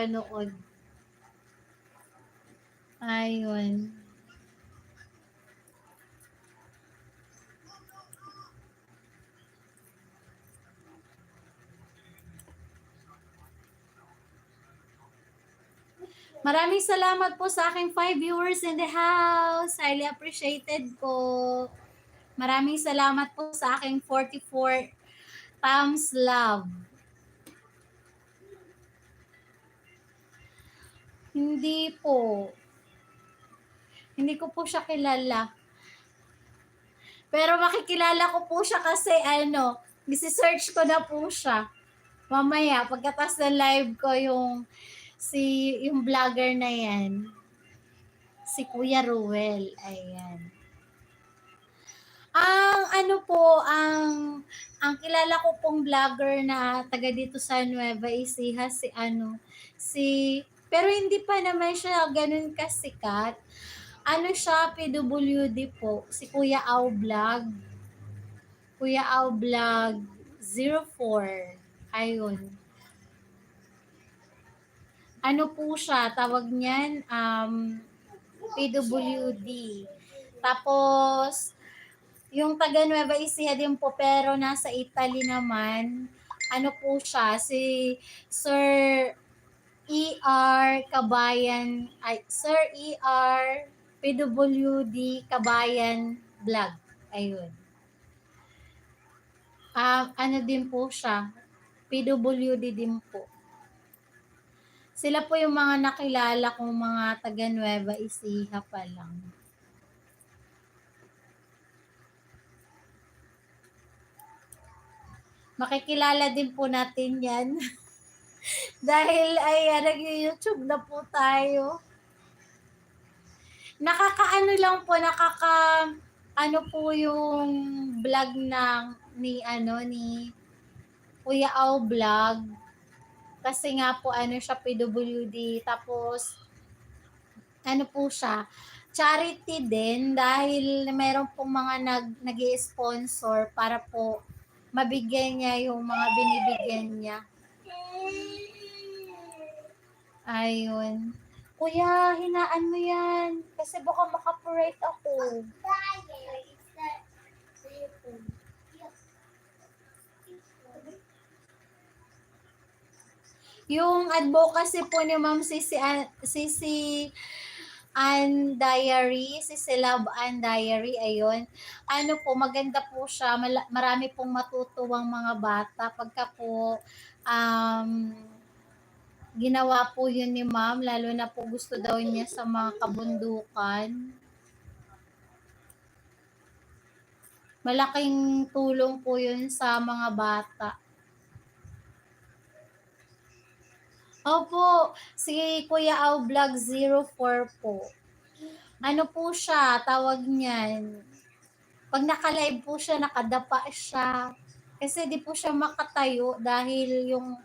nakapanood. Ayun. Maraming salamat po sa aking 5 viewers in the house. Highly appreciated po. Maraming salamat po sa aking 44 thumbs love. Hindi po. Hindi ko po siya kilala. Pero makikilala ko po siya kasi isi-search ko na po siya. Mamaya, pagkatas ng live ko yung vlogger na yan. Si Kuya Ruel. Ayan. Ang kilala ko pong vlogger na taga dito sa Nueva Ecija pero hindi pa naman siya ganun kasikat. Siya, PWD po, si Kuya Au Vlog. Kuya Au Vlog 04. Ayun. Po siya, tawag niyan, PWD. Tapos, yung taga Nueva Ecija din po, pero nasa Italy naman, po siya, si Sir ER Kabayan, Sir ER PWD Kabayan Vlog. Ayun. Din po siya, PWD din po. Sila po yung mga nakilala kong mga taga Nueva Ecija pa lang. Makikilala din po natin yan. Dahil nag-YouTube na po tayo. Lang po, po yung vlog ni Kuya Au Vlog. Kasi nga po siya PWD, tapos po siya, charity din dahil meron pong mga nag-i-sponsor para po mabigyan niya yung mga binibigyan niya. Ayun. Kuya, hinaan mo yan. Kasi baka maka-copyright ako. Yung advocacy po ni Ma'am Sisi Ann Diary, si Love Ann Diary, ayun. Maganda po siya. Marami pong matutuwang mga bata pagka po ginawa po yun ni Ma'am, lalo na po gusto daw niya sa mga kabundukan. Malaking tulong po yun sa mga bata. Opo, si Kuya Au Vlog 04 po. Po siya, tawag niyan. Pag naka-live po siya, nakadapa siya. Kasi di po siya makatayo dahil yung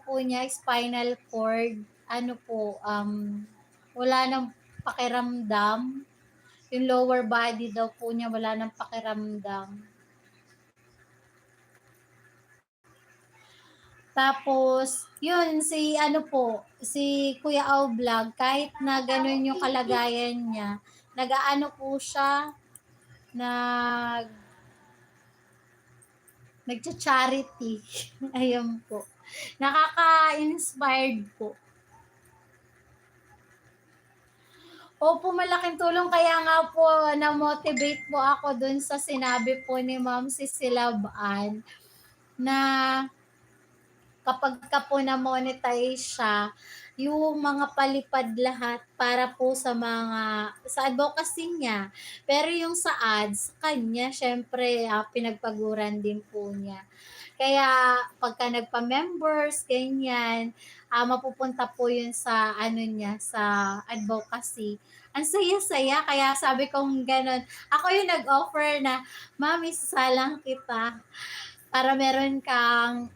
po niya, spinal cord, wala nang pakiramdam. Yung lower body daw po niya, wala nang pakiramdam. Tapos, yun, si Kuya Au Vlog, kahit na ganun yung kalagayan niya, po siya, nagcha-charity. Ayun po. Nakaka-inspired po. Opo, malaking tulong. Kaya nga po, na-motivate po ako dun sa sinabi po ni Ma'am Sisilabaan na kapag ka po na-monetize siya, yung mga palipad lahat para po sa advocacy niya. Pero yung sa ads, kanya, syempre, pinagpaguran din po niya. Kaya, pagka nagpa-members, ganyan, mapupunta po yun sa, sa advocacy. Ang saya-saya, kaya sabi kong ganon. Ako yung nag-offer na, Ma'am, isasalang kita para meron kang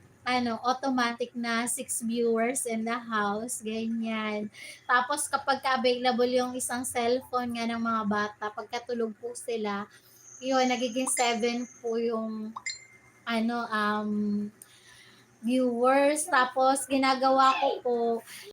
automatic na 6 viewers in the house, ganyan. Tapos kapag available yung isang cellphone nga ng mga bata, pagkatulog po sila, yun, nagiging 7 po yung viewers. Tapos ginagawa ko po,